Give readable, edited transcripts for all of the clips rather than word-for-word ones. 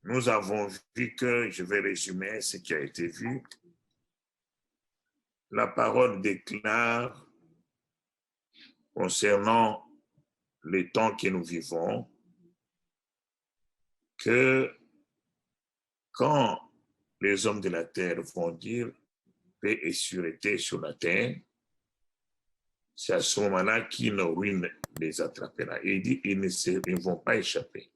nous avons vu que, je vais résumer ce qui a été vu, la parole déclare concernant le temps que nous vivons que quand les hommes de la terre vont dire paix et sûreté sur la terre, c'est à ce moment-là qu'une ruine les attrapera. Et il dit ils ne vont pas échapper.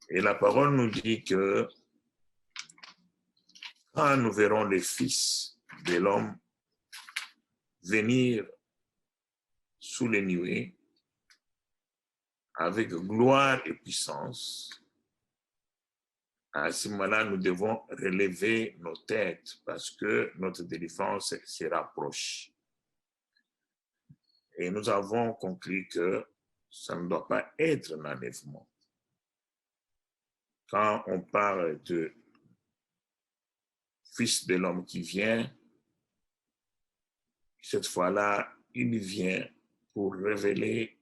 Et la parole nous dit que quand nous verrons les fils de l'homme venir sous les nuées avec gloire et puissance, à ce moment-là, nous devons relever nos têtes parce que notre délivrance se rapproche. Et nous avons conclu que ça ne doit pas être un enlèvement. Quand on parle de Fils de l'homme qui vient, cette fois-là, il vient pour révéler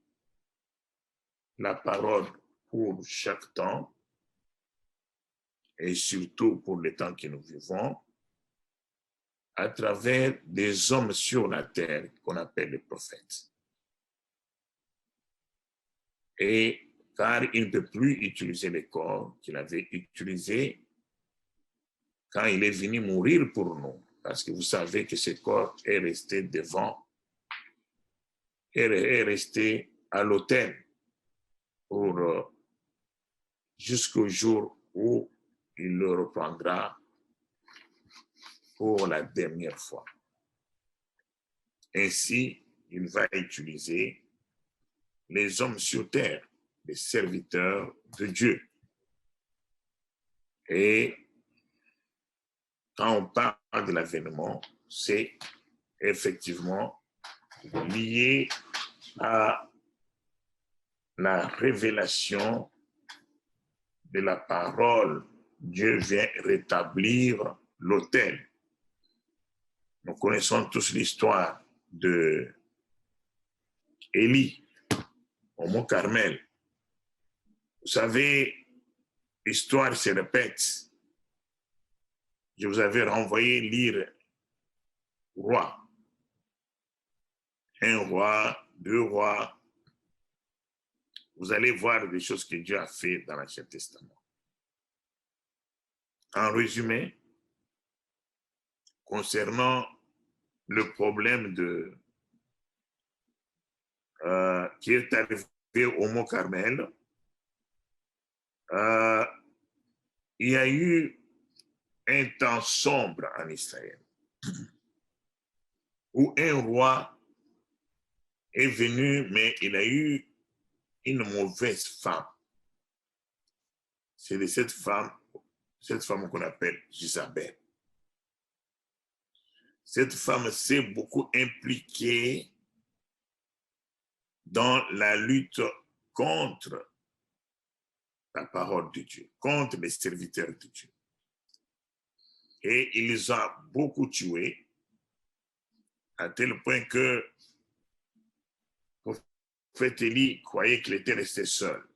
la parole pour chaque temps et surtout pour le temps que nous vivons, à travers des hommes sur la terre qu'on appelle les prophètes. Et car il ne peut plus utiliser les corps qu'il avait utilisés quand il est venu mourir pour nous. Parce que vous savez que ce corps est resté devant, est resté à l'autel pour jusqu'au jour où il le reprendra pour la dernière fois. Ainsi, il va utiliser les hommes sur terre, les serviteurs de Dieu. Et quand on parle de l'avènement, c'est effectivement lié à la révélation de la parole. Dieu vient rétablir l'autel. Nous connaissons tous l'histoire de Élie au mont Carmel. Vous savez, l'histoire se répète. Je vous avais renvoyé lire roi. Un roi, deux rois. Vous allez voir des choses que Dieu a fait dans l'Ancien Testament. En résumé, concernant le problème qui est arrivé au mont Carmel, il y a eu un temps sombre en Israël où un roi est venu, mais il a eu une mauvaise femme. C'est de cette femme qu'on appelle Jézabel. Cette femme s'est beaucoup impliquée dans la lutte contre la parole de Dieu, contre les serviteurs de Dieu. Et il les a beaucoup tués, à tel point que le prophète Élie croyait qu'il était resté seul.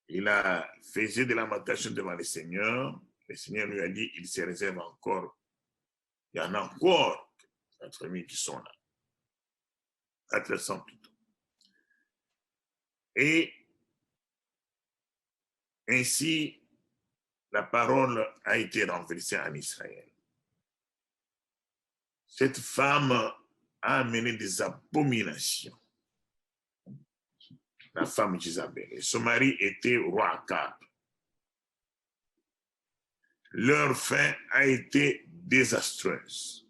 Il a fait de lamentation devant le Seigneur. Le Seigneur lui a dit, il se réserve encore. Il y en a encore 4000 qui sont là. 400 plutôt. Et ainsi, la parole a été renversée en Israël. Cette femme a amené des abominations. La femme d'Isabelle. Et son mari était roi Akab. Leur fin a été désastreuse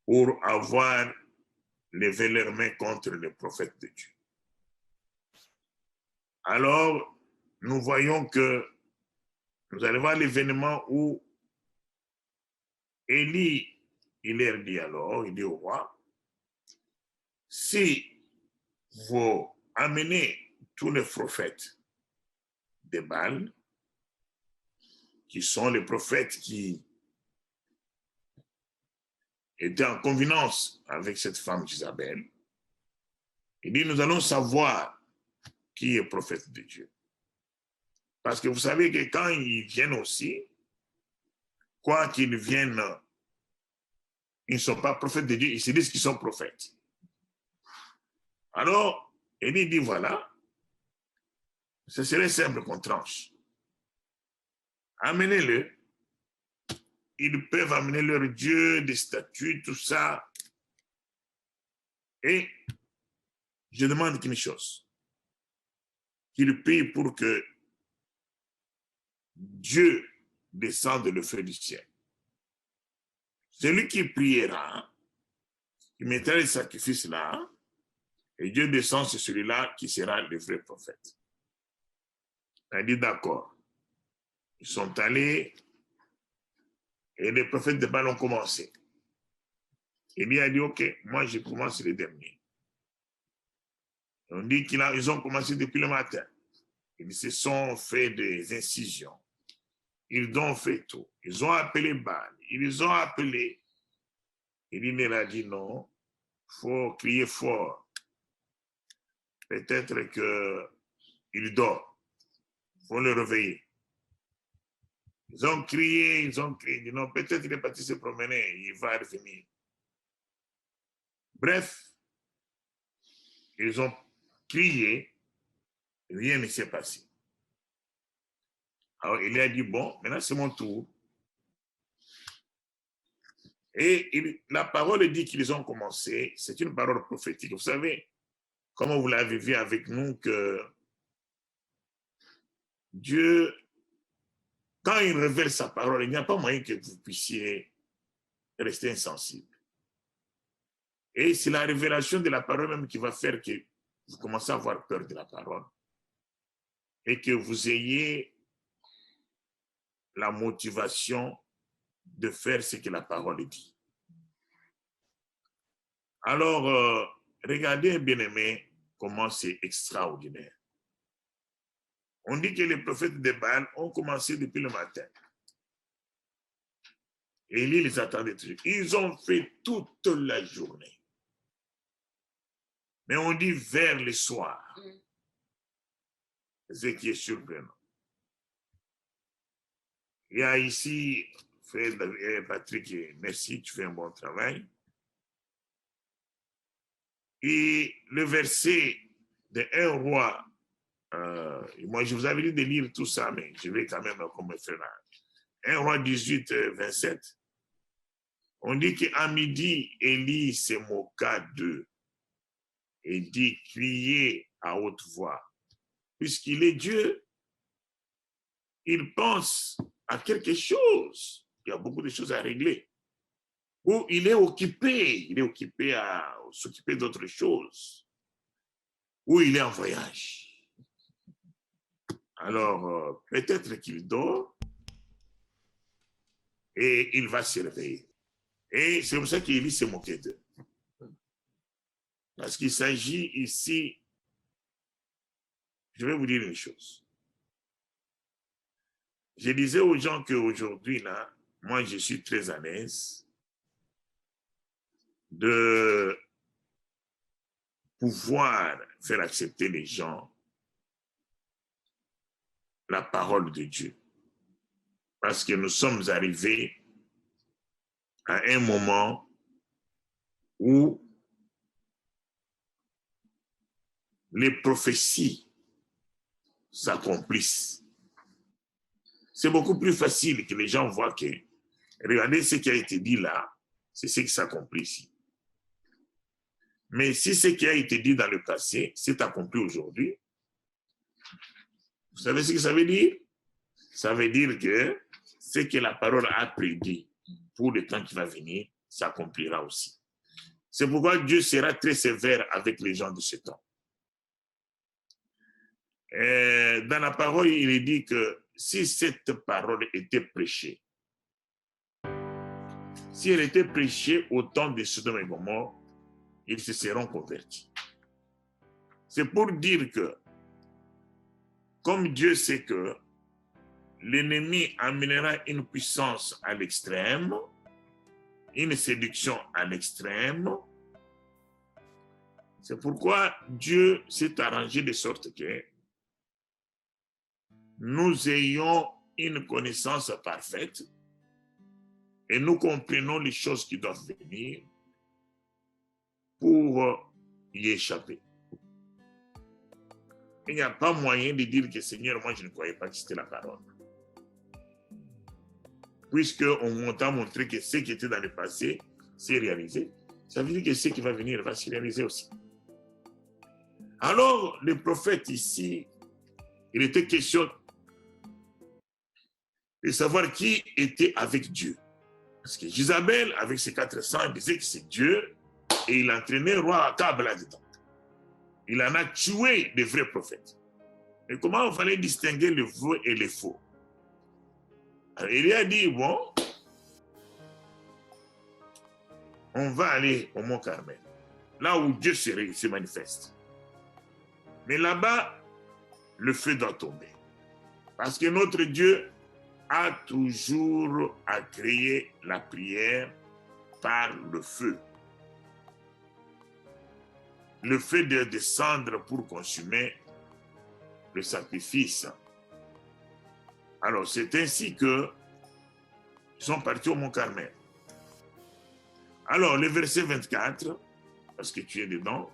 pour avoir levé leurs mains contre les prophètes de Dieu. Alors, nous voyons que nous allons voir l'événement où Élie, il leur dit alors, il dit au roi, si vous amenez tous les prophètes de Baal, qui sont les prophètes qui étaient en convenance avec cette femme Isabelle, il dit, nous allons savoir qui est prophète de Dieu. Parce que vous savez que quand ils viennent aussi, quoi qu'ils viennent, ils ne sont pas prophètes de Dieu, ils se disent qu'ils sont prophètes. Alors, Élie dit, voilà, ce serait simple qu'on tranche. Amenez-le. Ils peuvent amener leur Dieu, des statues, tout ça. Et je demande qu'une chose, qu'il prie pour que Dieu descende le feu du ciel. Celui qui priera, qui mettra les sacrifices là, et Dieu descend sur celui-là qui sera le vrai prophète. Il a dit d'accord. Ils sont allés et les prophètes de Baal ont commencé. Élie a dit, ok, moi je commence les derniers. On dit qu'ils ont commencé depuis le matin. Ils se sont fait des incisions. Ils ont fait tout. Ils ont appelé Baal. Ils ont appelé. Élie a dit non, il faut crier fort. Peut-être qu'il dort. Il faut le réveiller. Ils ont crié. Ils dit non, peut-être qu'il est parti se promener, il va revenir. Bref, ils ont crié, rien ne s'est passé. Alors il a dit, bon, maintenant c'est mon tour. Et la parole dit qu'ils ont commencé, c'est une parole prophétique. Vous savez, comme vous l'avez vu avec nous, que Dieu, quand il révèle sa parole, il n'y a pas moyen que vous puissiez rester insensible. Et c'est la révélation de la parole même qui va faire que vous commencez à avoir peur de la parole et que vous ayez la motivation de faire ce que la parole dit. Alors, regardez, bien-aimés, comment c'est extraordinaire. On dit que les prophètes de Baal ont commencé depuis le matin. Et Élie les attendait toujours. Ils ont fait toute la journée. Mais on dit vers le soir. Ce qui est surprenant. Il y a ici, Patrick, merci, tu fais un bon travail. Et le verset de 1 roi, moi je vous avais dit de lire tout ça, mais je vais quand même comme faire 1 roi 18, 27. On dit qu'à midi, Élie se moqua d'eux et dit, criez à haute voix. Puisqu'il est Dieu, il pense à quelque chose. Il y a beaucoup de choses à régler. Ou il est occupé à s'occuper d'autres choses. Ou il est en voyage. Alors, peut-être qu'il dort et il va se réveiller. Et c'est pour ça qu'Élie s'est moqué d'eux. Parce qu'il s'agit ici, je vais vous dire une chose. Je disais aux gens qu'aujourd'hui, là, moi, je suis très à l'aise de pouvoir faire accepter les gens la parole de Dieu. Parce que nous sommes arrivés à un moment où les prophéties s'accomplissent. C'est beaucoup plus facile que les gens voient que, regardez ce qui a été dit là, c'est ce qui s'accomplit ici. Mais si ce qui a été dit dans le passé s'est accompli aujourd'hui, vous savez ce que ça veut dire? Ça veut dire que ce que la parole a prédit pour le temps qui va venir s'accomplira aussi. C'est pourquoi Dieu sera très sévère avec les gens de ce temps. Et dans la parole, il est dit que si cette parole était prêchée, si elle était prêchée au temps de Sodome et Gomorrhe, ils se seront convertis. C'est pour dire que, comme Dieu sait que l'ennemi amènera une puissance à l'extrême, une séduction à l'extrême, C'est pourquoi Dieu s'est arrangé de sorte que nous ayons une connaissance parfaite et nous comprenons les choses qui doivent venir pour y échapper. Il n'y a pas moyen de dire que Seigneur, moi je ne croyais pas que c'était la parole. Puisqu'on t'a montré que ce qui était dans le passé s'est réalisé, ça veut dire que ce qui va venir va se réaliser aussi. Alors, le prophète ici, il était question de savoir qui était avec Dieu. Parce que Jézabel, avec ses 400, il disait que c'est Dieu et il entraînait le roi Akab là-dedans. Il en a tué des vrais prophètes. Et comment il fallait distinguer le vrai et le faux? Alors, il a dit, bon, on va aller au Mont Carmel, là où Dieu se manifeste. Mais là-bas, le feu doit tomber. Parce que notre Dieu a toujours à créer la prière par le feu. Le feu doit descendre pour consumer le sacrifice. Alors, c'est ainsi que ils sont partis au Mont Carmel. Alors, le verset 24, parce que tu es dedans,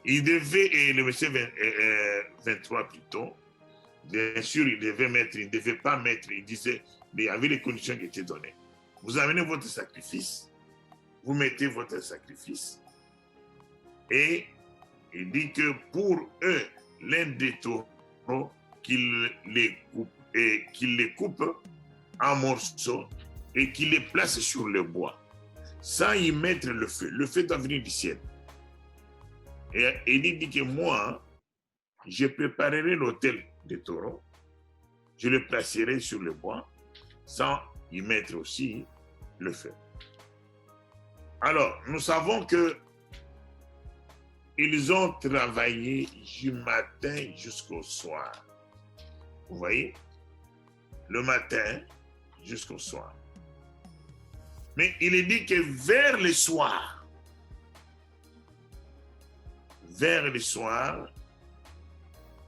il devait, et le verset 23 plutôt, bien sûr, il ne devait pas mettre, il disait, mais il y avait les conditions qui étaient données. Vous amenez votre sacrifice, vous mettez votre sacrifice, et il dit que pour eux, l'un des taureaux, qu'il les coupe en morceaux et qu'il les place sur le bois, sans y mettre le feu. Le feu doit venir du ciel. Et il dit que moi, je préparerai l'autel des taureaux, je le placerai sur le bois, sans y mettre aussi le feu. Alors, nous savons que ils ont travaillé du matin jusqu'au soir. Vous voyez? Le matin jusqu'au soir. Mais il est dit que vers le soir,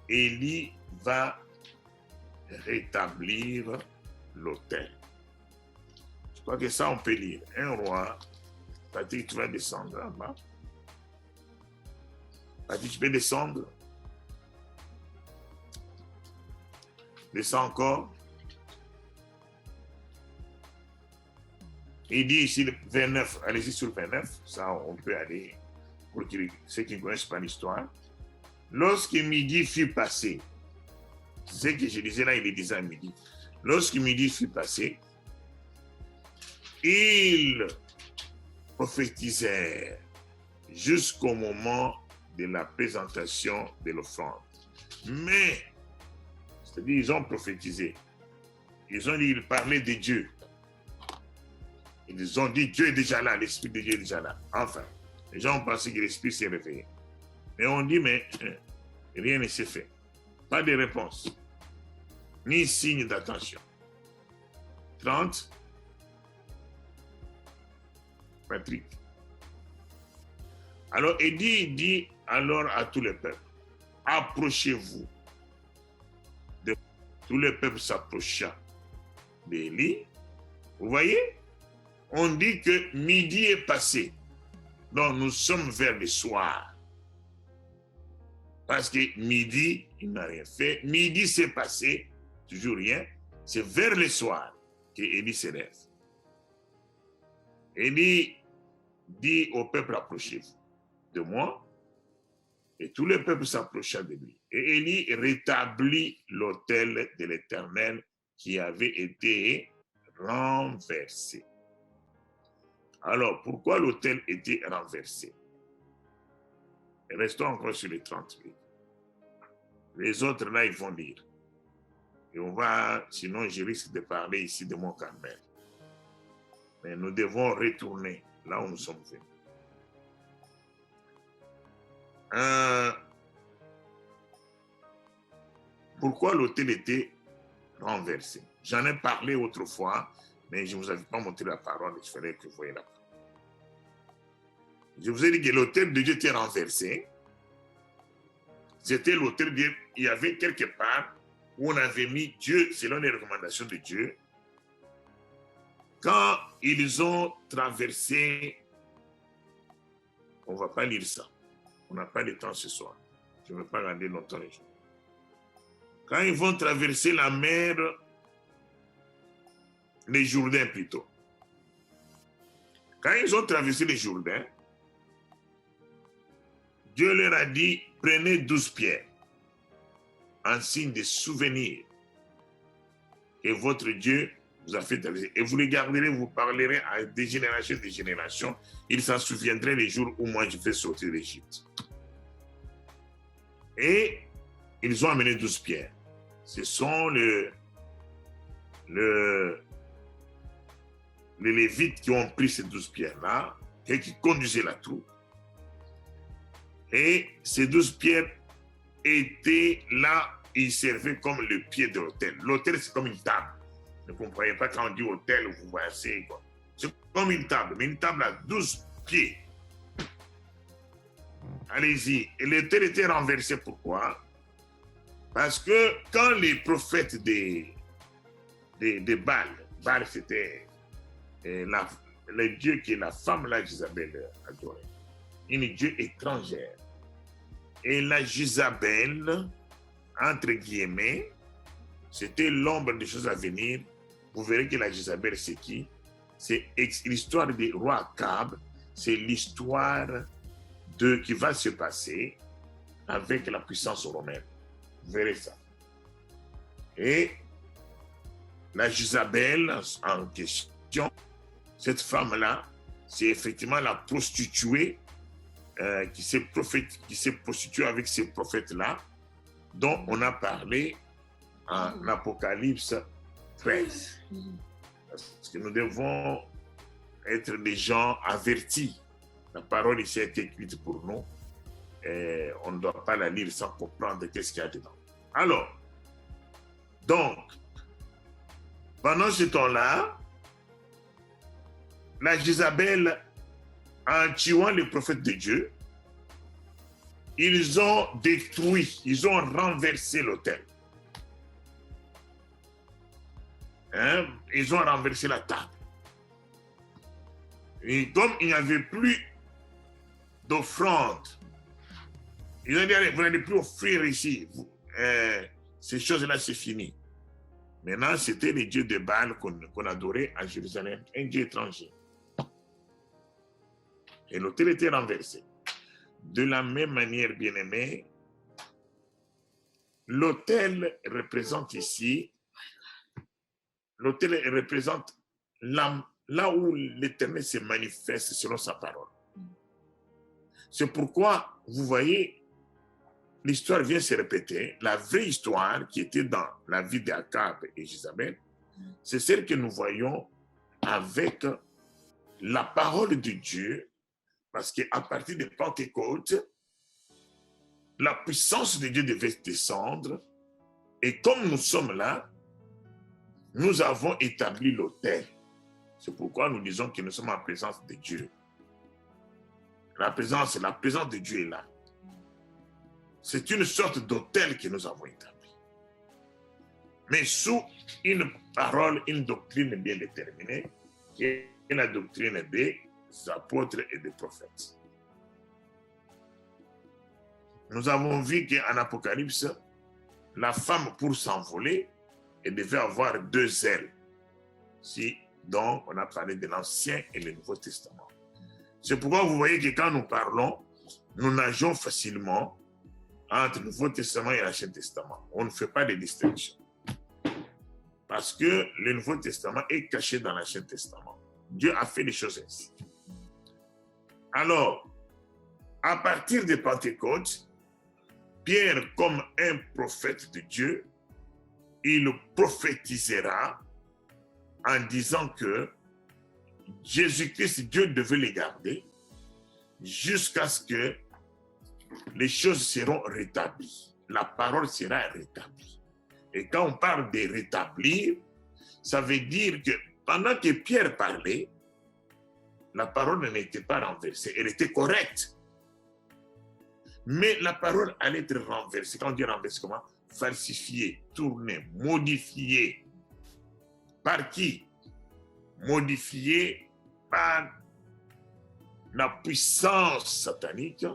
Élie va rétablir l'autel. Je crois que ça, on peut lire. Un roi, Patrick, tu vas descendre là-bas. Patrick, tu peux descendre. Descends encore. Il dit ici le 29, allez-y sur le 29, ça on peut aller, pour ceux qui ne connaissent pas l'histoire. Lorsque midi fut passé, c'est ce que je disais là, il est déjà midi. Lorsque midi fut passé, ils prophétisèrent jusqu'au moment de la présentation de l'offrande. Mais, c'est-à-dire ils ont prophétisé, ils ont dit, ils parlaient de Dieu. Ils ont dit, Dieu est déjà là, l'Esprit de Dieu est déjà là. Enfin, les gens ont pensé que l'Esprit s'est réveillé. Mais on dit, mais rien ne s'est fait. Pas de réponse, ni signe d'attention. 30. Patrick. Alors, Élie dit alors à tout le peuple, approchez-vous. Tout le peuple s'approcha d'Élie. Vous voyez? On dit que midi est passé. Donc, nous sommes vers le soir. Parce que midi, il n'a rien fait. Midi s'est passé, toujours rien. C'est vers le soir qu'Élie se lève. Élie dit au peuple, approchez-vous de moi. Et tout le peuple s'approcha de lui. Et Élie rétablit l'autel de l'Éternel qui avait été renversé. Alors, pourquoi l'autel était renversé? Restons encore sur les 38. Les autres, là, ils vont lire. Et on va, sinon, je risque de parler ici de Mont Carmel. Mais nous devons retourner là où nous sommes venus. Pourquoi l'autel était renversé? J'en ai parlé autrefois, mais je ne vous avais pas montré la parole, il fallait que vous voyez la parole. Je vous ai dit que l'autel de Dieu était renversé. C'était l'autel de Dieu. Il y avait quelque part où on avait mis Dieu selon les recommandations de Dieu. Quand ils ont traversé, on ne va pas lire ça. On n'a pas de temps ce soir. Je ne veux pas regarder longtemps les jours. Quand ils vont traverser la mer, les Jourdains plutôt. Quand ils ont traversé les Jourdains, Dieu leur a dit, prenez 12 pierres en signe de souvenir que votre Dieu vous a fait traverser. Et vous les garderez, vous parlerez à des générations. Ils s'en souviendraient les jours où moi je fais sortir l'Égypte. Et ils ont amené 12 pierres. Ce sont les Lévites qui ont pris ces 12 pierres-là et qui conduisaient la troupe. Et ces 12 pierres étaient là, ils servaient comme le pied de l'autel. L'autel, c'est comme une table. Ne comprenez pas quand on dit autel, vous voyez quoi. C'est comme une table, mais une table à 12 pieds. Allez-y. Et l'autel était renversé. Pourquoi? Parce que quand les prophètes de Baal, Baal c'était le dieu que la femme là, Jézabel, adorait, une dieu étrangère. Et la Jézabel, entre guillemets, c'était l'ombre des choses à venir. Vous verrez que la Jézabel, c'est qui? C'est l'histoire du roi Akab, c'est l'histoire qui va se passer avec la puissance romaine. Vous verrez ça. Et la Jézabel en question, cette femme-là, c'est effectivement la prostituée qui s'est prostituée avec ces prophètes-là, dont on a parlé en Apocalypse 13. Parce que nous devons être des gens avertis. La parole ici est écrite pour nous. Et on ne doit pas la lire sans comprendre qu'est-ce qu'il y a dedans. Alors, donc, pendant ce temps-là, la Jézabel, en tuant les prophètes de Dieu, ils ont détruit, ils ont renversé l'autel. Hein? Ils ont renversé la table. Et comme il n'y avait plus d'offrande, ils ont dit, allez, vous n'allez plus offrir ici. Ces choses-là, c'est fini. Maintenant, c'était les dieux de Baal qu'on adorait à Jérusalem, un dieu étranger. Et l'autel était renversé. De la même manière, bien-aimés, l'autel représente ici, l'autel représente là où l'Éternel se manifeste selon sa parole. C'est pourquoi, vous voyez, l'histoire vient se répéter. La vraie histoire qui était dans la vie d'Akab et Jézabel, c'est celle que nous voyons avec la parole de Dieu, parce qu'à partir de Pentecôte, la puissance de Dieu devait descendre, et comme nous sommes là, nous avons établi l'autel. C'est pourquoi nous disons que nous sommes en présence de Dieu. La présence de Dieu est là. C'est une sorte d'autel que nous avons établi. Mais sous une parole, une doctrine bien déterminée, qui est la doctrine des apôtres et des prophètes. Nous avons vu qu'en Apocalypse, la femme, pour s'envoler, elle devait avoir 2 ailes. Donc, on a parlé de l'Ancien et le Nouveau Testament. C'est pourquoi vous voyez que quand nous parlons, nous nageons facilement entre le Nouveau Testament et l'Ancien Testament. On ne fait pas de distinction. Parce que le Nouveau Testament est caché dans l'Ancien Testament. Dieu a fait les choses ainsi. Alors, à partir de Pentecôte, Pierre, comme un prophète de Dieu, il prophétisera en disant que Jésus-Christ, Dieu devait les garder jusqu'à ce que les choses seront rétablies. La parole sera rétablie. Et quand on parle de rétablir, ça veut dire que pendant que Pierre parlait, la parole n'était pas renversée, elle était correcte. Mais la parole allait être renversée. Quand on dit renversée, comment? Falsifiée, tournée, modifiée. Par qui? Modifiée par la puissance satanique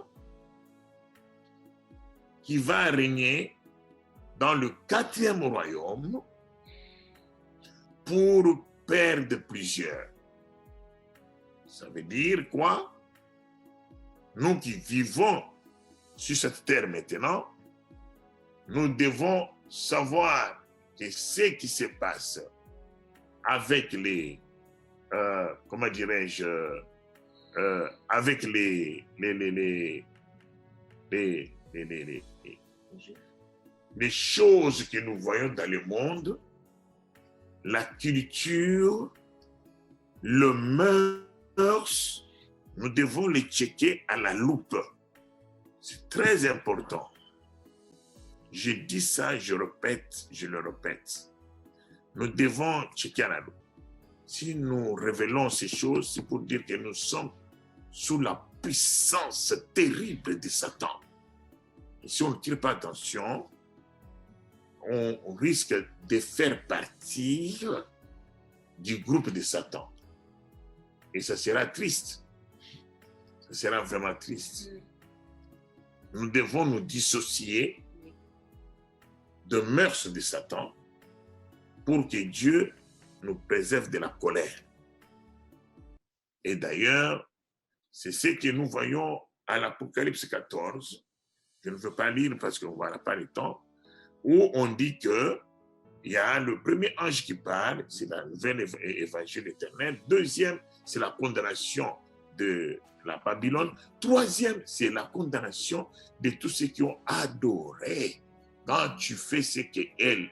qui va régner dans le 4e royaume pour perdre plusieurs. Ça veut dire quoi? Nous qui vivons sur cette terre maintenant, nous devons savoir que ce qui se passe avec les, comment dirais-je, avec les choses que nous voyons dans le monde, la culture, le mœurs, nous devons les checker à la loupe. C'est très important. Je dis ça, je le répète. Nous devons checker à la loupe. Si nous révélons ces choses, c'est pour dire que nous sommes sous la puissance terrible de Satan. Et si on ne tire pas attention, on risque de faire partie du groupe de Satan. Et ça sera triste. Ça sera vraiment triste. Nous devons nous dissocier de mœurs de Satan pour que Dieu nous préserve de la colère. Et d'ailleurs, c'est ce que nous voyons à l'Apocalypse 14. Je ne veux pas lire parce qu'on n'aura pas le temps, où on dit que il y a le premier ange qui parle, c'est la nouvelle évangile éternel. Deuxième, c'est la condamnation de la Babylone. Troisième, c'est la condamnation de tous ceux qui ont adoré. Quand tu fais ce que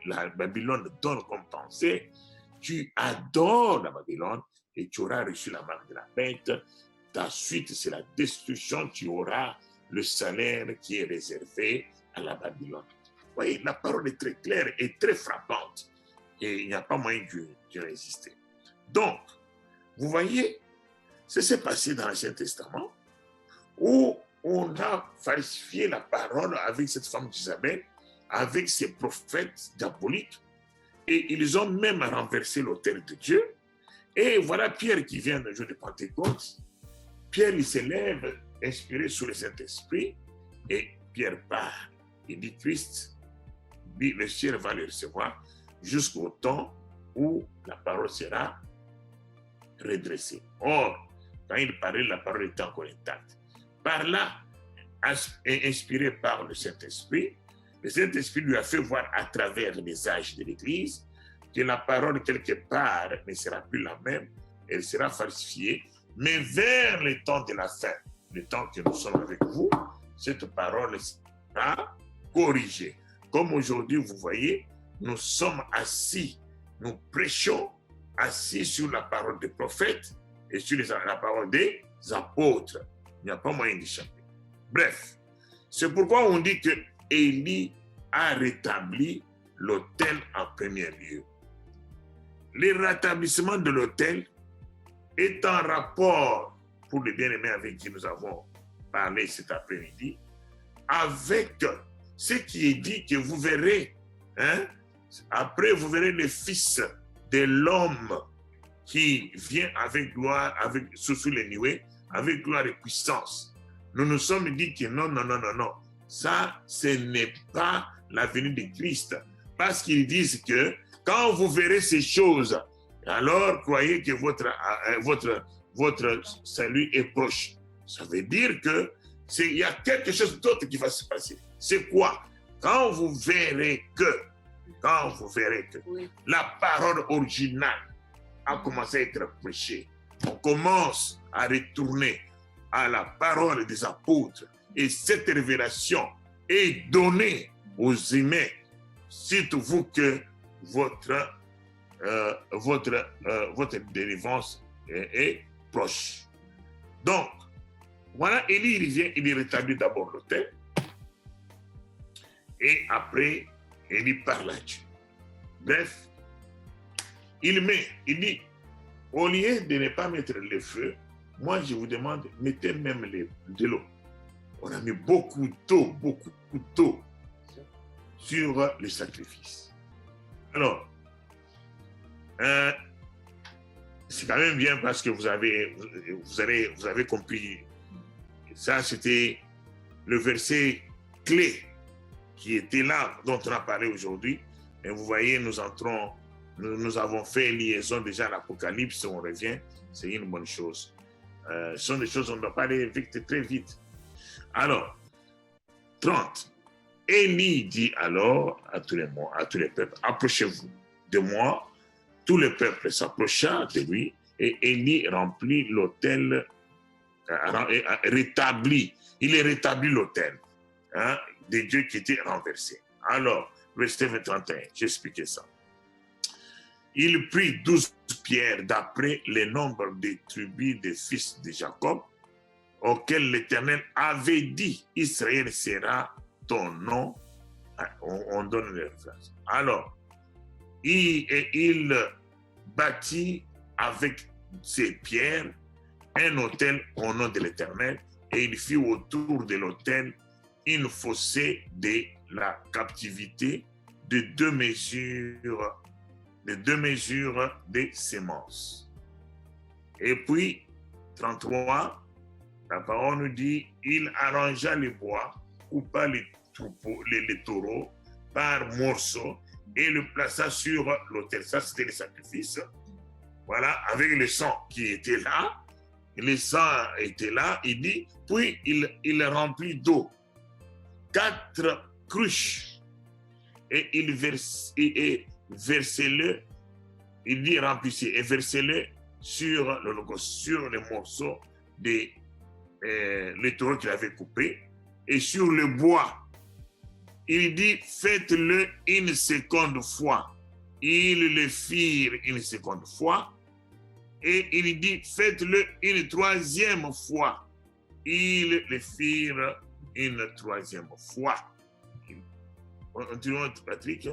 la Babylone donne comme pensée, tu adores la Babylone et tu auras reçu la marque de la bête. Ta suite, c'est la destruction. Tu auras le salaire qui est réservé à la Babylone. Vous voyez, la parole est très claire et très frappante. Et il n'y a pas moyen de résister. Donc, vous voyez, ce qui s'est passé dans l'Ancien Testament, où on a falsifié la parole avec cette femme d'Isabelle, avec ces prophètes diaboliques, et ils ont même renversé l'autel de Dieu. Et voilà Pierre qui vient le jour de Pentecôte. Pierre, il s'élève, inspiré sous le Saint-Esprit, et Pierre part. Il dit, Christ, le ciel va le recevoir jusqu'au temps où la parole sera redressée. Or, quand il parlait, la parole était encore intacte. Par là, inspiré par le Saint-Esprit lui a fait voir à travers les âges de l'Église que la parole, quelque part, ne sera plus la même, elle sera falsifiée, mais vers le temps de la fin, le temps que nous sommes avec vous, cette parole sera corrigée. Comme aujourd'hui, vous voyez, nous sommes assis, nous prêchons assis sur la parole des prophètes et sur la parole des apôtres. Il n'y a pas moyen d'échapper. Bref, c'est pourquoi on dit que Élie a rétabli l'autel en premier lieu. Le rétablissement de l'autel est en rapport, pour les bien-aimés avec qui nous avons parlé cet après-midi, avec ce qui est dit que vous verrez, hein, après vous verrez le Fils de l'homme qui vient avec gloire, sous les nuées, avec gloire et puissance. Nous nous sommes dit que non. Ça, ce n'est pas la venue de Christ. Parce qu'ils disent que quand vous verrez ces choses, alors croyez que votre salut est proche. Ça veut dire que il y a quelque chose d'autre qui va se passer. C'est quoi? Quand vous verrez que oui, la parole originale a commencé à être prêchée, on commence à retourner à la parole des apôtres et cette révélation est donnée aux humains, dites-vous que votre délivrance est proche. Donc, voilà, Élie, il vient, il rétablit d'abord l'autel. Et après, Élie parle à Dieu. Bref, il dit, au lieu de ne pas mettre le feu, moi je vous demande, mettez même de l'eau. On a mis beaucoup d'eau sur le sacrifice. Alors, c'est quand même bien parce que vous avez compris. Ça, c'était le verset clé qui était là, dont on a parlé aujourd'hui. Et vous voyez, nous avons fait liaison déjà à l'Apocalypse, on revient, c'est une bonne chose. Ce sont des choses, on ne doit pas aller vite, très vite. Alors, 30. Élie dit alors à tous les peuples, approchez-vous de moi. Tout le peuple s'approcha de lui et Élie remplit l'autel, rétablit. Il rétablit l'autel des dieux qui étaient renversés. Alors, verset 31, j'expliquais ça. Il prit 12 pierres d'après le nombre des tribus des fils de Jacob, auxquels l'Éternel avait dit, Israël sera ton nom. On donne les références. Alors, il bâtit avec ses pierres un autel au nom de l'Éternel et il fit autour de l'autel une fossée de la captivité de 2 mesures de semences. Et puis, 33, la parole nous dit, il arrangea les bois, coupa les taureaux par morceaux et le plaça sur l'autel. Ça, c'était le sacrifice. Voilà, avec le sang qui était là. Le sang était là, il dit, puis il remplit d'eau 4 cruches et il versez-le, il dit remplissez et versez-le sur les morceaux des les taureaux qu'il avait coupés et sur le bois. Il dit faites-le une seconde fois. Ils le firent une seconde fois et il dit faites-le une 3e fois. Ils le firent une 3e fois. Patrick,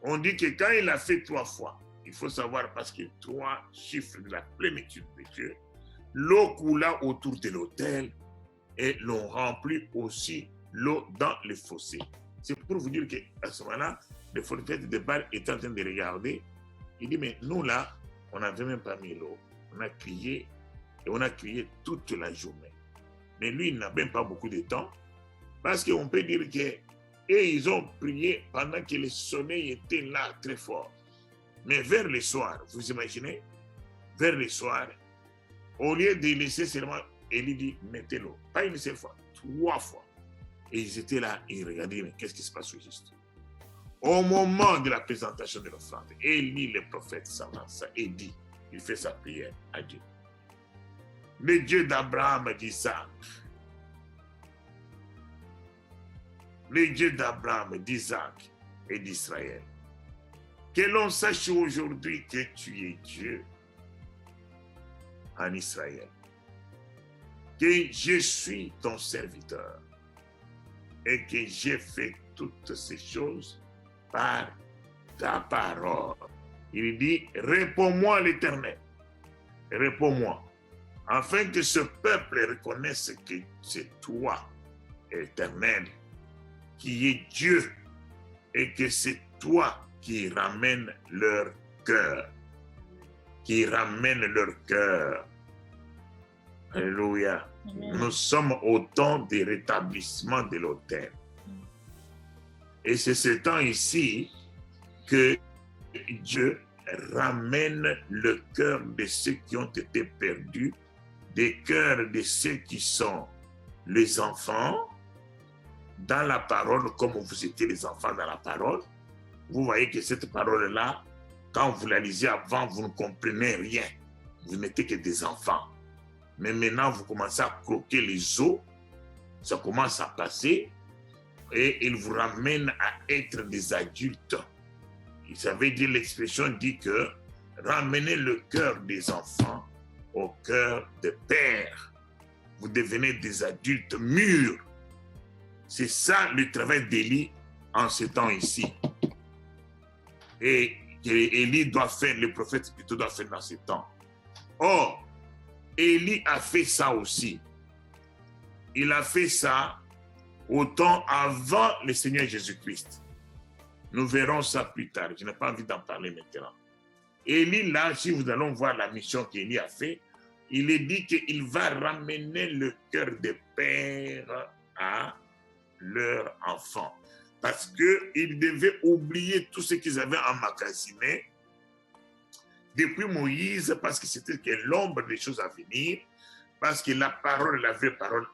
on dit que quand il a fait 3 fois, il faut savoir parce que 3 chiffres de la plénitude de Dieu, l'eau coula autour de l'autel et l'on remplit aussi l'eau dans les fossés. C'est pour vous dire qu'à ce moment-là, le prophète de Baal est en train de regarder. Il dit, mais nous là, on n'avait même pas mis l'eau. On a crié et on a crié toute la journée. Mais lui, il n'a même pas beaucoup de temps parce qu'on peut dire que et ils ont prié pendant que le soleil était là très fort. Mais vers le soir, vous imaginez, vers le soir, au lieu de laisser seulement, Élie dit, mettez l'eau. Pas une seule fois, 3 fois. Et ils étaient là, ils regardaient, mais qu'est-ce qui se passe au juste? Au moment de la présentation de l'offrande, Élie, le prophète, s'avance et dit, il fait sa prière à Dieu. Le Dieu d'Abraham dit ça. Le Dieu d'Abraham, d'Isaac et d'Israël. Que l'on sache aujourd'hui que tu es Dieu en Israël. Que je suis ton serviteur et que j'ai fait toutes ces choses par ta parole. Il dit, réponds-moi l'Éternel, réponds-moi, afin que ce peuple reconnaisse que c'est toi, Éternel, qui est Dieu et que c'est toi qui ramène leur cœur. Qui ramène leur cœur. Alléluia. Amen. Nous sommes au temps du rétablissement de l'autel. Et c'est ce temps ici que Dieu ramène le cœur de ceux qui ont été perdus, des cœurs de ceux qui sont les enfants, dans la parole, comme vous étiez les enfants dans la parole. Vous voyez que cette parole-là, quand vous la lisez avant, vous ne comprenez rien. Vous n'étiez que des enfants. Mais maintenant, vous commencez à croquer les os, ça commence à passer, et il vous ramène à être des adultes. Ça veut dire, l'expression dit que ramenez le cœur des enfants au cœur des pères. Vous devenez des adultes mûrs. C'est ça le travail d'Élie en ce temps ici. Et Élie doit faire, le prophète plutôt doit faire dans ce temps. Or, Élie a fait ça aussi. Il a fait ça autant avant le Seigneur Jésus-Christ. Nous verrons ça plus tard. Je n'ai pas envie d'en parler maintenant. Élie, là, si vous allons voir la mission qu'Élie a fait, il est dit qu'il va ramener le cœur des pères à leurs enfants. Parce qu'ils devaient oublier tout ce qu'ils avaient emmagasiné depuis Moïse, parce que c'était que l'ombre des choses à venir, parce que la parole, la vraie parole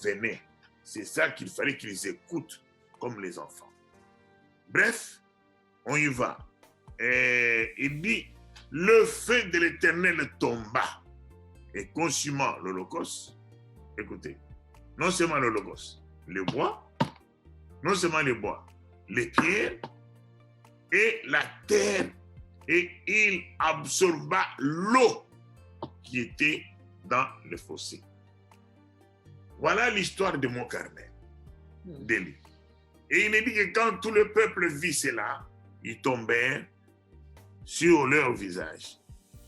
venait. C'est ça qu'il fallait qu'ils écoutent comme les enfants. Bref, on y va. Et il dit, le feu de l'Éternel tomba et consumant l'Holocauste. Écoutez, non seulement l'Holocauste, le bois, non seulement le bois, les pierres et la terre, et il absorba l'eau qui était dans le fossé. Voilà l'histoire de mon carnet, d'Élie. Et il est dit que quand tout le peuple vit cela, ils tombèrent sur leur visage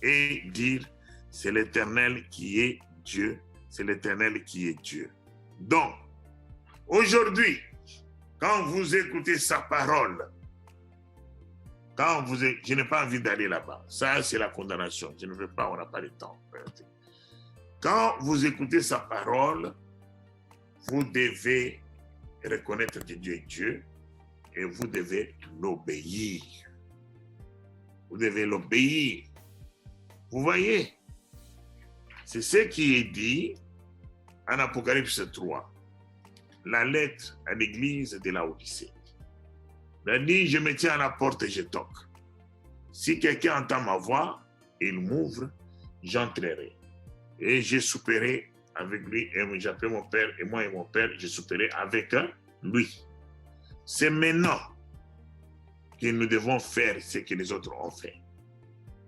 et dirent, c'est l'Éternel qui est Dieu, c'est l'Éternel qui est Dieu. Donc, aujourd'hui, quand vous écoutez sa parole, je n'ai pas envie d'aller là-bas, ça c'est la condamnation, je ne veux pas, on n'a pas le temps. Quand vous écoutez sa parole, vous devez reconnaître que Dieu est Dieu et vous devez l'obéir. Vous devez l'obéir. Vous voyez, c'est ce qui est dit en Apocalypse 3, la lettre à l'église de Laodicée. Il dit, je me tiens à la porte et je toque. Si quelqu'un entend ma voix, il m'ouvre, j'entrerai. Et je souperai avec lui, et j'appelle mon Père, et moi et mon Père, je souperai avec lui. C'est maintenant que nous devons faire ce que les autres ont fait.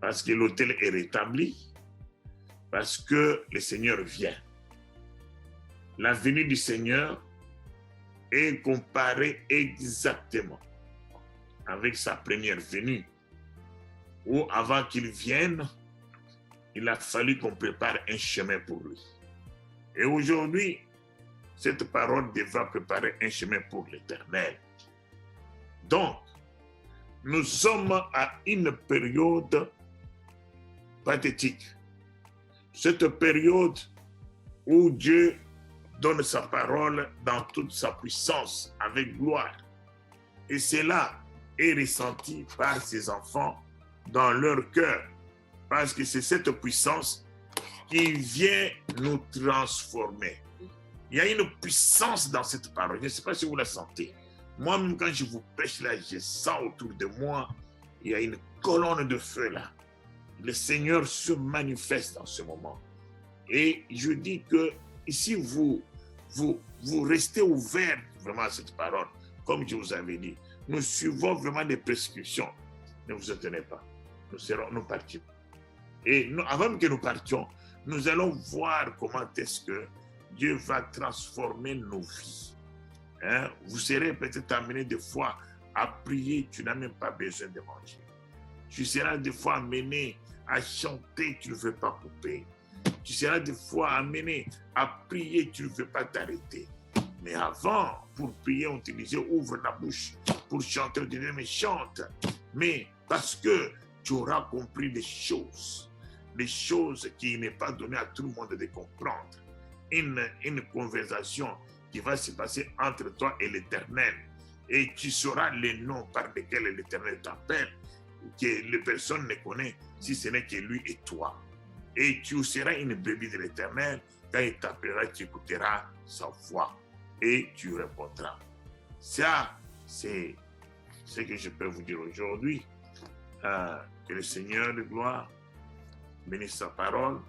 Parce que l'autel est rétabli, parce que le Seigneur vient. La venue du Seigneur est comparée exactement avec sa première venue, où avant qu'il vienne, il a fallu qu'on prépare un chemin pour lui. Et aujourd'hui, cette parole devra préparer un chemin pour l'Éternel. Donc, nous sommes à une période pathétique. Cette période où Dieu donne sa parole dans toute sa puissance, avec gloire. Et cela est ressenti par ses enfants dans leur cœur. Parce que c'est cette puissance qui vient nous transformer. Il y a une puissance dans cette parole. Je ne sais pas si vous la sentez. Moi-même, quand je vous prêche là, je sens autour de moi, il y a une colonne de feu là. Le Seigneur se manifeste dans ce moment. Et je dis que si vous restez ouvert vraiment à cette parole, comme je vous avais dit, nous suivons vraiment des prescriptions. Ne vous étonnez pas. Nous partirons. Et avant que nous partions, nous allons voir comment est-ce que Dieu va transformer nos vies. Hein? Vous serez peut-être amené des fois à prier, tu n'as même pas besoin de manger. Tu seras des fois amené à chanter, tu ne veux pas couper. Tu seras des fois amené à prier, tu ne veux pas t'arrêter. Mais avant, pour prier, on te disait ouvre la bouche. Pour chanter, on te disait mais chante. Mais parce que tu auras compris les choses qui n'est pas donné à tout le monde de comprendre. Une conversation qui va se passer entre toi et l'Éternel. Et tu sauras les noms par lesquels l'Éternel t'appelle, que les personnes ne connaissent, si ce n'est que lui et toi. Et tu seras une brebis de l'Éternel. Quand il t'appellera, tu écouteras sa voix et tu répondras. Ça, c'est ce que je peux vous dire aujourd'hui. Que le Seigneur de gloire bénisse sa parole